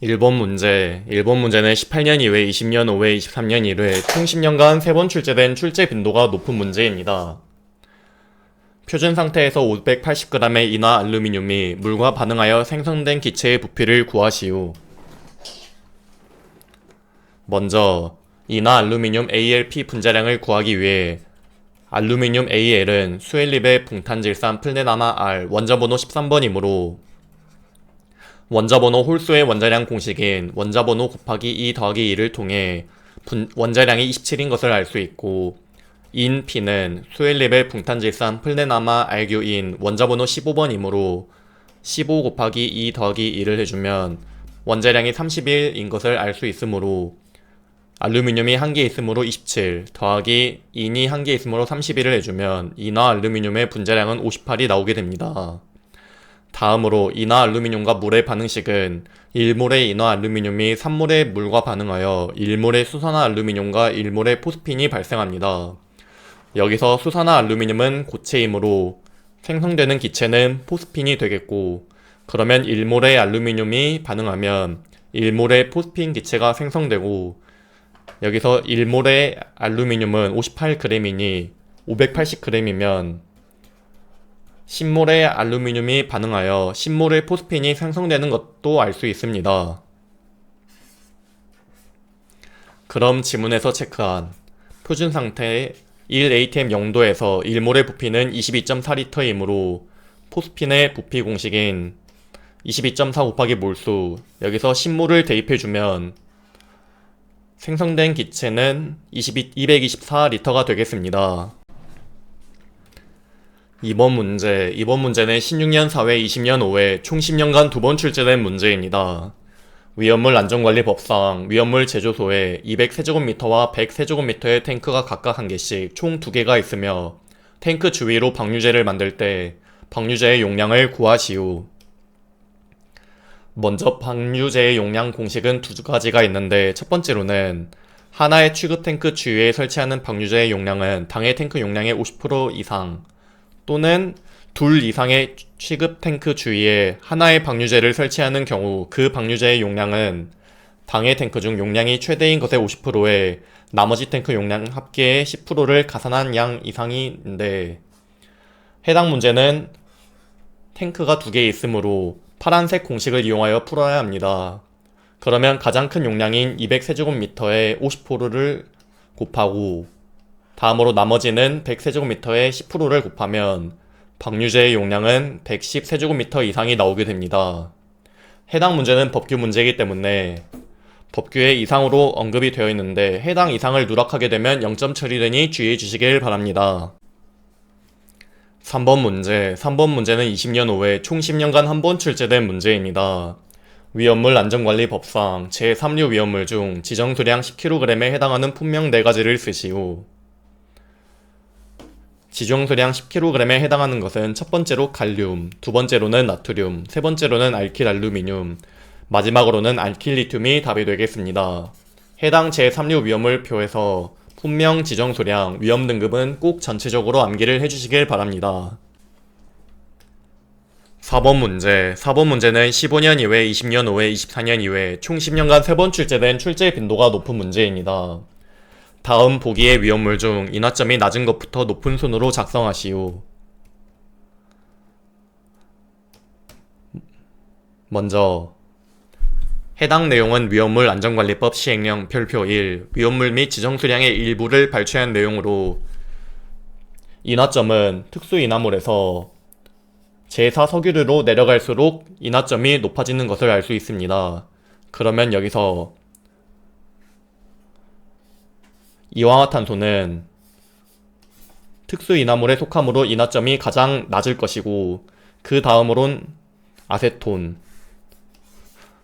1번 문제. 1번 문제는 18년 2회, 20년 5회, 23년 1회 총 10년간 3번 출제된 출제 빈도가 높은 문제입니다. 표준 상태에서 580g의 인화 알루미늄이 물과 반응하여 생성된 기체의 부피를 구하시오. 먼저 인화 알루미늄 ALP 분자량을 구하기 위해 알루미늄 AL은 수엘립의 붕탄질산 플레나마 R 원자번호 13번이므로 원자번호 홀수의 원자량 공식인 원자번호 곱하기 2 더하기 2를 통해 원자량이 27인 것을 알 수 있고, 인 P는 수엘립의 붕탄질산 플레나마 R규인 원자번호 15번이므로 15 곱하기 2 더하기 2를 해주면 원자량이 31인 것을 알 수 있으므로 알루미늄이 1개 있으므로 27 더하기 인이 1개 있으므로 31을 해주면 인화 알루미늄의 분자량은 58이 나오게 됩니다. 다음으로 인화 알루미늄과 물의 반응식은 1몰의 인화 알루미늄이 3몰의 물과 반응하여 1몰의 수산화 알루미늄과 1몰의 포스핀이 발생합니다. 여기서 수산화 알루미늄은 고체이므로 생성되는 기체는 포스핀이 되겠고, 그러면 1몰의 알루미늄이 반응하면 1몰의 포스핀 기체가 생성되고, 여기서 1몰의 알루미늄은 58g이니 580g이면 10몰의 알루미늄이 반응하여 10몰의 포스핀이 생성되는 것도 알 수 있습니다. 그럼 지문에서 체크한 표준 상태 1atm 0도에서 1몰의 부피는 22.4리터이므로 포스핀의 부피 공식인 22.4 곱하기 몰수, 여기서 10몰을 대입해주면 생성된 기체는 224리터가 되겠습니다. 2번 문제는 16년 4회, 20년 5회 총 10년간 2번 출제된 문제입니다. 위험물 안전관리법상 위험물 제조소에 200세제곱미터와 100세제곱미터의 탱크가 각각 1개씩 총 2개가 있으며, 탱크 주위로 방류제를 만들 때 방류제의 용량을 구하시오. 먼저 방류제의 용량 공식은 2가지가 있는데, 첫 번째로는 하나의 취급 탱크 주위에 설치하는 방류제의 용량은 당해 탱크 용량의 50% 이상 또는 둘 이상의 취급 탱크 주위에 하나의 방류제를 설치하는 경우 그 방류제의 용량은 당해 탱크 중 용량이 최대인 것의 50%에 나머지 탱크 용량 합계의 10%를 가산한 양 이상인데, 해당 문제는 탱크가 2개 있으므로 파란색 공식을 이용하여 풀어야 합니다. 그러면 가장 큰 용량인 200세제곱미터의 50%를 곱하고, 다음으로 나머지는 100세제곱미터의 10%를 곱하면 방류제의 용량은 110세제곱미터 이상이 나오게 됩니다. 해당 문제는 법규 문제이기 때문에 법규에 이상으로 언급이 되어 있는데, 해당 이상을 누락하게 되면 0점 처리되니 주의해 주시길 바랍니다. 3번 문제는 20년 5회 총 10년간 한 번 출제된 문제입니다. 위험물 안전관리법상 제3류 위험물 중 지정수량 10kg에 해당하는 품명 4가지를 쓰시오. 지정수량 10kg에 해당하는 것은 첫 번째로 칼륨, 두 번째로는 나트륨, 세 번째로는 알킬 알루미늄, 마지막으로는 알킬 리튬이 답이 되겠습니다. 해당 제3류 위험물 표에서 품명, 지정수량, 위험 등급은 꼭 전체적으로 암기를 해주시길 바랍니다. 4번 문제는 15년 2회, 20년 5회, 24년 2회 총 10년간 3번 출제된 출제 빈도가 높은 문제입니다. 다음 보기의 위험물 중 인화점이 낮은 것부터 높은 순으로 작성하시오. 먼저 해당 내용은 위험물 안전관리법 시행령 별표 1 위험물 및 지정수량의 일부를 발췌한 내용으로, 인화점은 특수인화물에서 제4 석유류로 내려갈수록 인화점이 높아지는 것을 알 수 있습니다. 그러면 여기서 이황화탄소는 특수인화물에 속하므로 인화점이 가장 낮을 것이고, 그 다음으론 아세톤,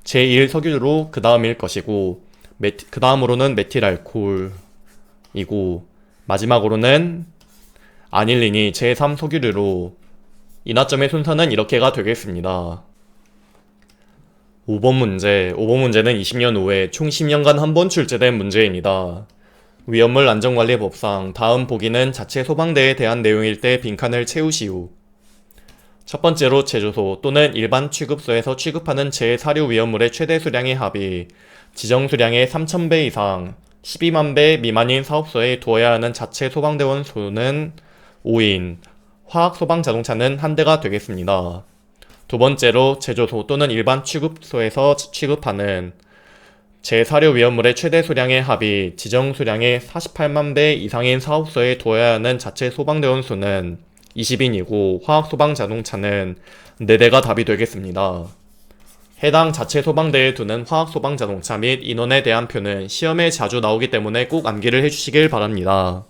제1 석유류로 그 다음일 것이고, 그 다음으로는 메틸알코올이고, 마지막으로는 아닐린이 제3 석유류로 인화점의 순서는 이렇게가 되겠습니다. 5번 문제는 20년 5회 총 10년간 한 번 출제된 문제입니다. 위험물 안전관리법상 다음 보기는 자체 소방대에 대한 내용일 때 빈칸을 채우시오. 첫 번째로 제조소 또는 일반 취급소에서 취급하는 제사료 위험물의 최대 수량의 합이 지정 수량의 3,000배 이상 12만 배 미만인 사업소에 두어야 하는 자체 소방대원 수는 5인, 화학 소방 자동차는 1대가 되겠습니다. 두 번째로 제조소 또는 일반 취급소에서 취급하는 제사료 위험물의 최대 수량의 합이 지정 수량의 48만 배 이상인 사업소에 두어야 하는 자체 소방대원 수는 20인이고 화학 소방 자동차는 4대가 답이 되겠습니다. 해당 자체 소방대에 두는 화학 소방 자동차 및 인원에 대한 표는 시험에 자주 나오기 때문에 꼭 암기를 해주시길 바랍니다.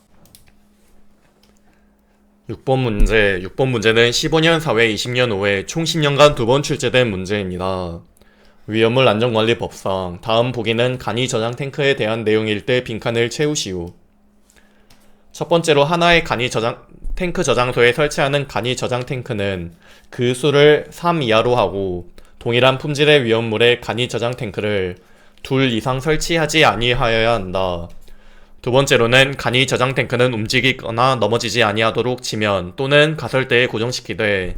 6번 문제. 6번 문제는 15년 4회 20년 5회 총 10년간 2번 출제된 문제입니다. 위험물 안전관리법상 다음 보기는 간이 저장 탱크에 대한 내용일 때 빈칸을 채우시오. 첫 번째로 하나의 탱크 저장소에 설치하는 간이 저장 탱크는 그 수를 3 이하로 하고 동일한 품질의 위험물의 간이 저장 탱크를 2 이상 설치하지 아니하여야 한다. 두 번째로는 간이 저장 탱크는 움직이거나 넘어지지 아니하도록 지면 또는 가설대에 고정시키되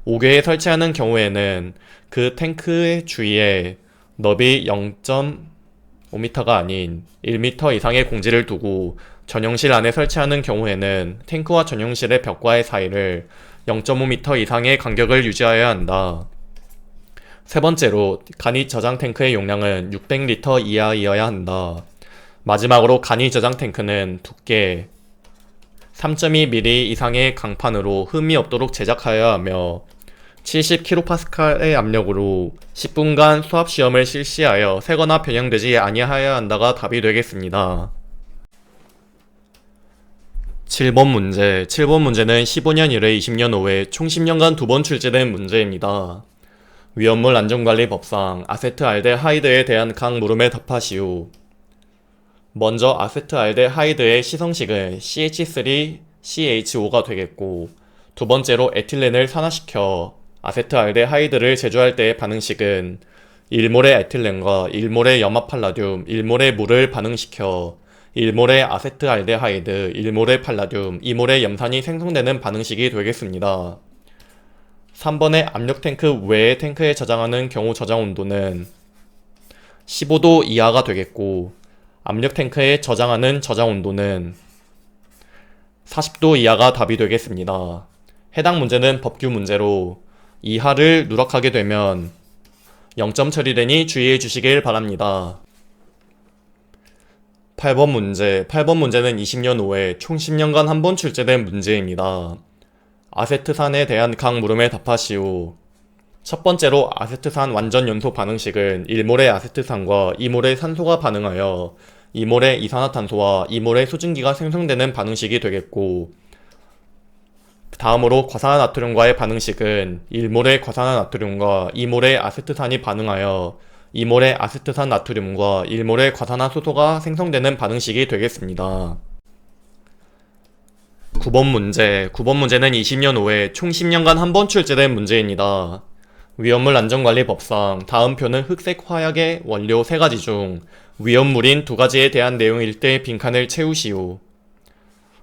5개에 설치하는 경우에는 그 탱크의 주위에 너비 0.5m가 아닌 1m 이상의 공지를 두고 전용실 안에 설치하는 경우에는 탱크와 전용실의 벽과의 사이를 0.5m 이상의 간격을 유지하여야 한다. 세 번째로 간이 저장 탱크의 용량은 600L 이하이어야 한다. 마지막으로 간이 저장 탱크는 두께 3.2mm 이상의 강판으로 흠이 없도록 제작하여야 하며 70kPa의 압력으로 10분간 수압시험을 실시하여 새거나 변형되지 아니하여야 한다가 답이 되겠습니다. 7번 문제. 7번 문제는 15년 1회 20년 5회 총 10년간 2번 출제된 문제입니다. 위험물 안전관리법상 아세트알데하이드에 대한 각 물음에 답하시오. 먼저 아세트알데하이드의 시성식은 CH3CHO가 되겠고, 두 번째로 에틸렌을 산화시켜 아세트알데하이드를 제조할 때의 반응식은 1몰의 에틸렌과 1몰의 염화팔라듐, 1몰의 물을 반응시켜 1몰의 아세트알데하이드, 1몰의 팔라듐, 2몰의 염산이 생성되는 반응식이 되겠습니다. 3번의 압력탱크 외의 탱크에 저장하는 경우 저장 온도는 15도 이하가 되겠고, 압력탱크에 저장하는 저장 온도는 40도 이하가 답이 되겠습니다. 해당 문제는 법규 문제로 이하를 누락하게 되면 0점 처리되니 주의해 주시길 바랍니다. 8번 문제. 8번 문제는 20년 5회 총 10년간 한 번 출제된 문제입니다. 아세트산에 대한 각 물음에 답하시오. 첫 번째로 아세트산 완전 연소 반응식은 1몰의 아세트산과 2몰의 산소가 반응하여 2몰의 이산화탄소와 2몰의 수증기가 생성되는 반응식이 되겠고, 다음으로 과산화나트륨과의 반응식은 1몰의 과산화나트륨과 2몰의 아세트산이 반응하여 2몰의 아세트산 나트륨과 1몰의 과산화수소가 생성되는 반응식이 되겠습니다. 9번 문제. 9번 문제는 20년 5회 총 10년간 한 번 출제된 문제입니다. 위험물 안전관리법상 다음 표는 흑색 화약의 원료 3가지 중 위험물인 2가지에 대한 내용일 때 빈칸을 채우시오.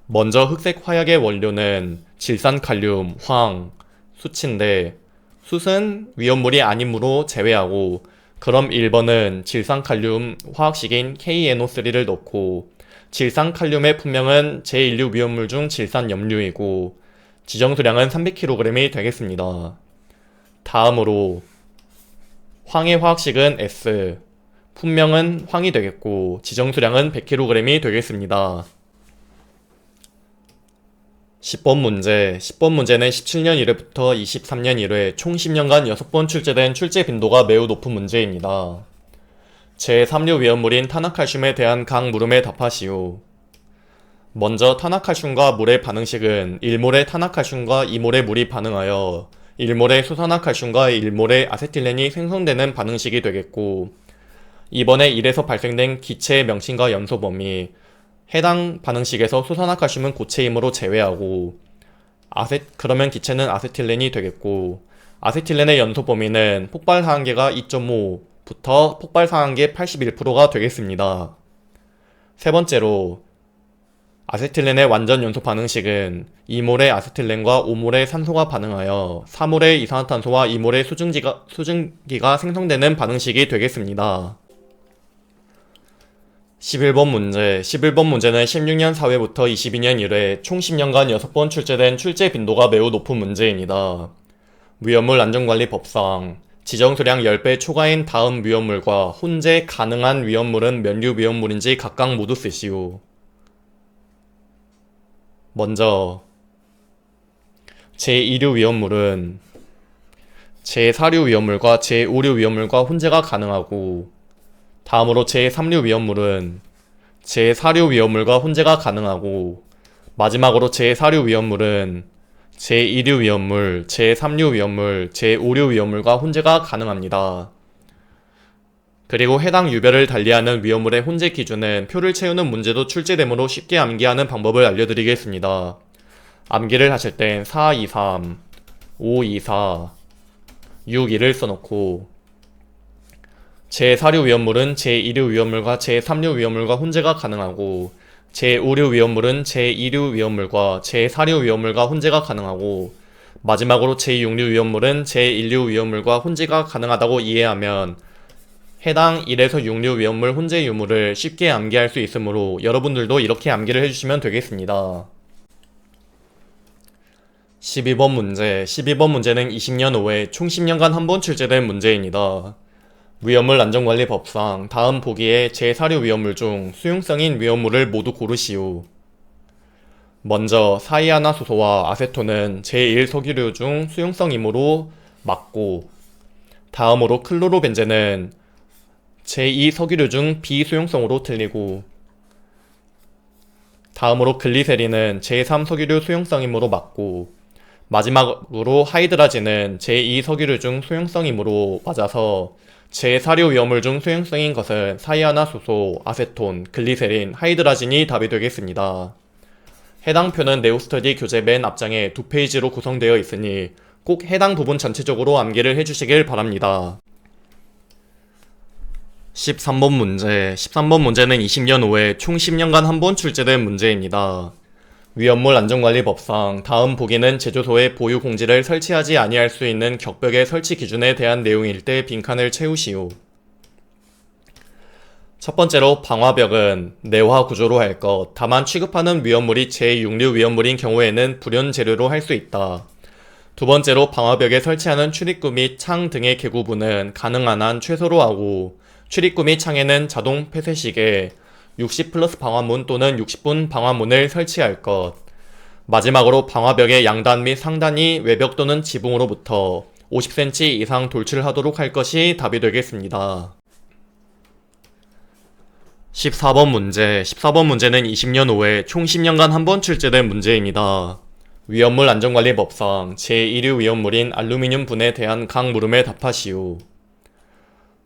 먼저 흑색 화약의 원료는 질산칼륨, 황, 숯인데 숯은 위험물이 아니므로 제외하고, 그럼 1번은 질산칼륨 화학식인 KNO3를 넣고 질산칼륨의 품명은 제1류 위험물 중 질산염류이고 지정수량은 300kg이 되겠습니다. 다음으로 황의 화학식은 S, 품명은 황이 되겠고 지정수량은 100kg이 되겠습니다. 10번 문제. 10번 문제는 17년 1회부터 23년 1회 총 10년간 6번 출제된 출제 빈도가 매우 높은 문제입니다. 제3류 위험물인 탄화칼슘에 대한 각 물음에 답하시오. 먼저 탄화칼슘과 물의 반응식은 1몰의 탄화칼슘과 2몰의 물이 반응하여 1몰의 수산화칼슘과 1몰의 아세틸렌이 생성되는 반응식이 되겠고, 이번에 1에서 발생된 기체의 명칭과 연소 범위, 해당 반응식에서 수산화칼슘은 고체이므로 제외하고 그러면 기체는 아세틸렌이 되겠고, 아세틸렌의 연소 범위는 폭발사항계가 2.5부터 폭발사항계 81%가 되겠습니다. 세 번째로 아세틸렌의 완전 연소 반응식은 2몰의 아세틸렌과 5몰의 산소가 반응하여 4몰의 이산화탄소와 2몰의 수증기가 생성되는 반응식이 되겠습니다. 11번 문제. 11번 문제는 16년 4회부터 22년 1회 총 10년간 6번 출제된 출제 빈도가 매우 높은 문제입니다. 위험물 안전관리 법상 지정수량 10배 초과인 다음 위험물과 혼재 가능한 위험물은 면류 위험물인지 각각 모두 쓰시오. 먼저 제2류 위험물은 제4류 위험물과 제5류 위험물과 혼재가 가능하고, 다음으로 제3류 위험물은 제4류 위험물과 혼재가 가능하고, 마지막으로 제4류 위험물은 제2류 위험물, 제3류 위험물, 제5류 위험물과 혼재가 가능합니다. 그리고 해당 유별을 달리하는 위험물의 혼재 기준은 표를 채우는 문제도 출제되므로 쉽게 암기하는 방법을 알려드리겠습니다. 암기를 하실 땐 4, 2, 3, 5, 2, 4, 6, 2를 써놓고, 제4류 위험물은 제2류 위험물과 제3류 위험물과 혼재가 가능하고, 제5류 위험물은 제2류 위험물과 제4류 위험물과 혼재가 가능하고, 마지막으로 제6류 위험물은 제1류 위험물과 혼재가 가능하다고 이해하면 해당 1에서 6류 위험물 혼재 유무를 쉽게 암기할 수 있으므로 여러분들도 이렇게 암기를 해주시면 되겠습니다. 12번 문제. 12번 문제는 20년 5회 총 10년간 한 번 출제된 문제입니다. 위험물 안전관리 법상 다음 보기에 제4류 위험물 중 수용성인 위험물을 모두 고르시오. 먼저 사이아나수소와 아세톤은 제1석유류 중 수용성이므로 맞고, 다음으로 클로로벤젠은 제2석유류 중 비수용성으로 틀리고, 다음으로 글리세린은 제3석유류 수용성이므로 맞고, 마지막으로 하이드라진은 제2석유류 중 수용성이므로 맞아서 제4류 위험물 중 수용성인 것은 사이아나수소, 아세톤, 글리세린, 하이드라진이 답이 되겠습니다. 해당 표는 네오스터디 교재 맨 앞장에 2페이지로 구성되어 있으니 꼭 해당 부분 전체적으로 암기를 해주시길 바랍니다. 13번 문제. 13번 문제는 20년 5회 총 10년간 한 번 출제된 문제입니다. 위험물 안전관리 법상 다음 보기는 제조소에 보유 공지를 설치하지 아니할 수 있는 격벽의 설치 기준에 대한 내용일 때 빈칸을 채우시오. 첫 번째로 방화벽은 내화 구조로 할 것, 다만 취급하는 위험물이 제6류 위험물인 경우에는 불연 재료로 할 수 있다. 두 번째로 방화벽에 설치하는 출입구 및 창 등의 개구부는 가능한 한 최소로 하고, 출입구 및 창에는 자동 폐쇄식에 60 플러스 방화문 또는 60분 방화문을 설치할 것. 마지막으로 방화벽의 양단 및 상단이 외벽 또는 지붕으로부터 50cm 이상 돌출하도록 할 것이 답이 되겠습니다. 14번 문제. 14번 문제는 20년 5회 총 10년간 한 번 출제된 문제입니다. 위험물 안전관리 법상 제1류 위험물인 알루미늄 분에 대한 각 물음에 답하시오.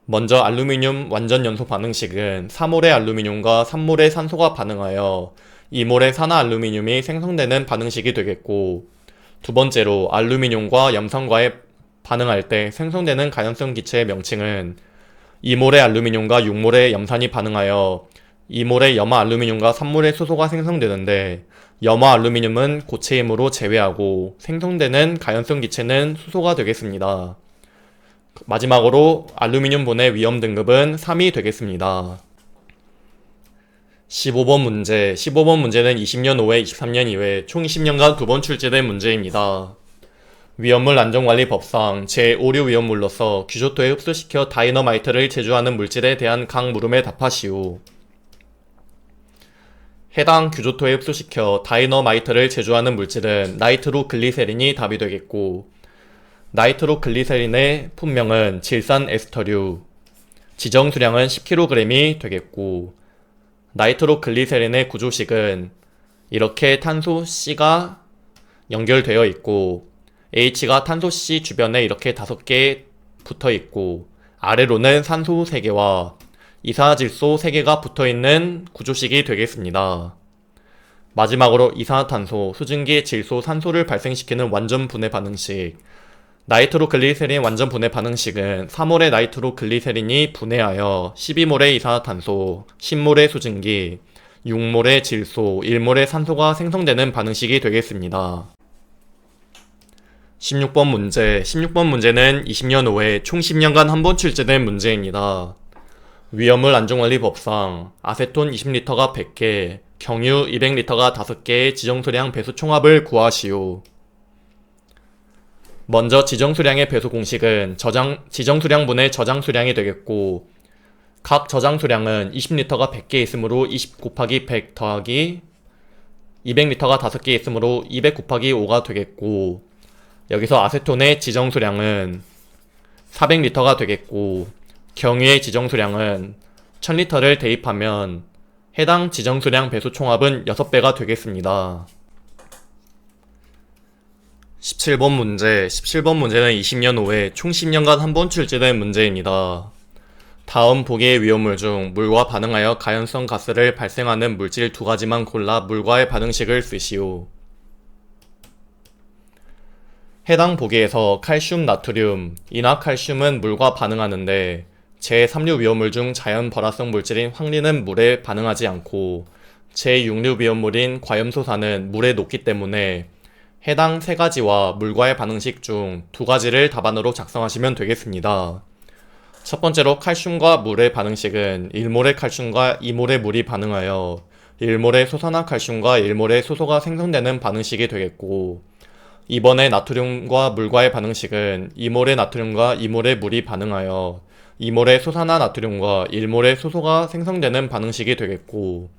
먼저 알루미늄 완전 연소 반응식은 4몰의 알루미늄과 3몰의 산소가 반응하여 2몰의 산화알루미늄이 생성되는 반응식이 되겠고, 두 번째로 알루미늄과 염산과의 반응할 때 생성되는 가연성 기체의 명칭은 2몰의 알루미늄과 6몰의 염산이 반응하여 2몰의 염화알루미늄과 3몰의 수소가 생성되는데, 염화알루미늄은 고체이므로 제외하고 생성되는 가연성 기체는 수소가 되겠습니다. 마지막으로 알루미늄 분의 위험 등급은 3이 되겠습니다. 15번 문제. 15번 문제는 20년 5회, 23년 2회 총 20년간 2번 출제된 문제입니다. 위험물 안전관리 법상 제5류 위험물로서 규조토에 흡수시켜 다이너마이트를 제조하는 물질에 대한 각 물음에 답하시오. 해당 규조토에 흡수시켜 다이너마이트를 제조하는 물질은 나이트로글리세린이 답이 되겠고, 나이트로글리세린의 품명은 질산 에스터류, 지정 수량은 10kg이 되겠고, 나이트로글리세린의 구조식은 이렇게 탄소 C가 연결되어 있고, H가 탄소 C 주변에 이렇게 5개 붙어 있고, 아래로는 산소 3개와 이산화질소 3개가 붙어 있는 구조식이 되겠습니다. 마지막으로 이산화탄소, 수증기, 질소, 산소를 발생시키는 완전 분해 반응식, 나이트로글리세린 완전 분해 반응식은 3몰의 나이트로글리세린이 분해하여 12몰의 이산화탄소, 10몰의 수증기, 6몰의 질소, 1몰의 산소가 생성되는 반응식이 되겠습니다. 16번 문제. 16번 문제는 20년 후에 총 10년간 한 번 출제된 문제입니다. 위험물 안전관리법상 아세톤 20리터가 100개, 경유 200리터가 5개의 지정수량 배수 총합을 구하시오. 먼저 지정수량의 배수 공식은 지정수량분의 저장수량이 되겠고, 각 저장수량은 20리터가 100개 있으므로 20 곱하기 100 더하기 200리터가 5개 있으므로 200 곱하기 5가 되겠고, 여기서 아세톤의 지정수량은 400리터가 되겠고, 경유의 지정수량은 1000리터를 대입하면 해당 지정수량 배수 총합은 6배가 되겠습니다. 17번 문제. 17번 문제는 20년 후에 총 10년간 한 번 출제된 문제입니다. 다음 보기의 위험물 중 물과 반응하여 가연성 가스를 발생하는 물질 2가지만 골라 물과의 반응식을 쓰시오. 해당 보기에서 칼슘, 나트륨, 이나칼슘은 물과 반응하는데 제3류 위험물 중 자연 발화성 물질인 황리는 물에 반응하지 않고 제6류 위험물인 과염소산은 물에 녹기 때문에 해당 3가지와 물과의 반응식 중 2가지를 답안으로 작성하시면 되겠습니다. 첫 번째로 칼슘과 물의 반응식은 1몰의 칼슘과 2몰의 물이 반응하여 1몰의 소산화칼슘과 1몰의 소소가 생성되는 반응식이 되겠고, 이번에 나트륨과 물과의 반응식은 2몰의 나트륨과 2몰의 물이 반응하여 2몰의 소산화 나트륨과 1몰의 소소가 생성되는 반응식이 되겠고,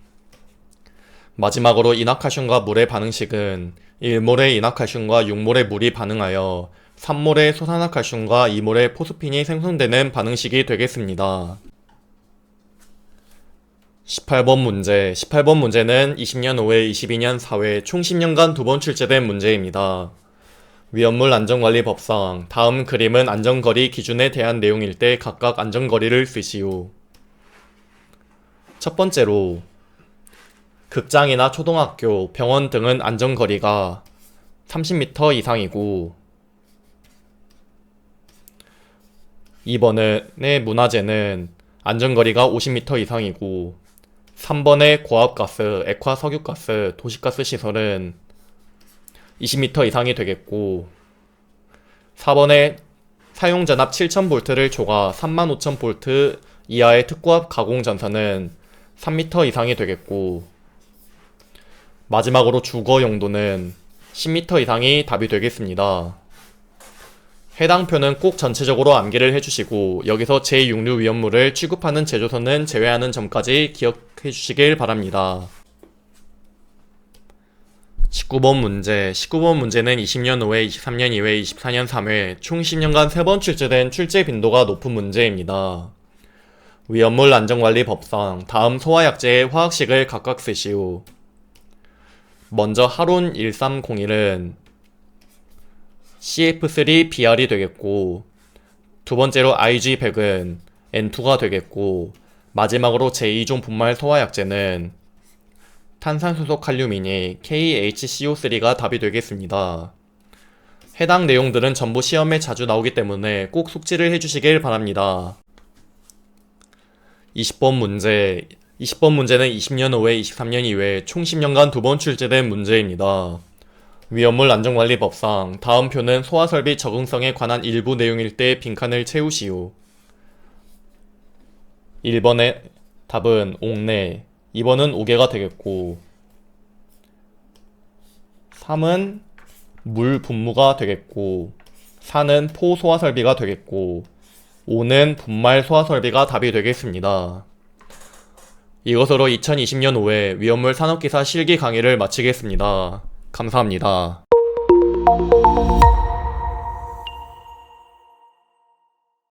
마지막으로 이나칼슘과 물의 반응식은 1몰의 이나칼슘과 6몰의 물이 반응하여 3몰의 소산화칼슘과 2몰의 포스핀이 생성되는 반응식이 되겠습니다. 18번 문제. 18번 문제는 20년 5회, 22년 4회 총 10년간 2번 출제된 문제입니다. 위험물 안전관리법상 다음 그림은 안전거리 기준에 대한 내용일 때 각각 안전거리를 쓰시오. 첫 번째로 극장이나 초등학교, 병원 등은 안전거리가 30m 이상이고, 2번의 문화재는 안전거리가 50m 이상이고, 3번의 고압가스, 액화석유가스, 도시가스 시설은 20m 이상이 되겠고, 4번의 사용전압 7000V를 초과 35000V 이하의 특고압 가공전선은 3m 이상이 되겠고, 마지막으로 주거 용도는 10m 이상이 답이 되겠습니다. 해당 표는 꼭 전체적으로 암기를 해주시고 여기서 제6류 위험물을 취급하는 제조선은 제외하는 점까지 기억해 주시길 바랍니다. 19번 문제. 19번 문제는 20년 5회, 23년 2회, 24년 3회 총 10년간 3번 출제된 출제 빈도가 높은 문제입니다. 위험물 안전관리법상 다음 소화약제의 화학식을 각각 쓰시오. 먼저 하론 1301은 CF3BR이 되겠고, 두 번째로 IG100은 N2가 되겠고, 마지막으로 제2종 분말 소화약제는 탄산수소 칼륨이니 KHCO3가 답이 되겠습니다. 해당 내용들은 전부 시험에 자주 나오기 때문에 꼭 숙지를 해주시길 바랍니다. 20번 문제. 20번 문제는 20년 5회, 23년 2회 총 10년간 2번 출제된 문제입니다. 위험물 안전관리법상 다음 표는 소화설비 적응성에 관한 일부 내용일 때 빈칸을 채우시오. 1번의 답은 옥내, 2번은 옥외가 되겠고, 3은 물 분무가 되겠고, 4는 포 소화설비가 되겠고, 5는 분말 소화설비가 답이 되겠습니다. 이것으로 2020년 5회 위험물 산업기사 실기 강의를 마치겠습니다. 감사합니다.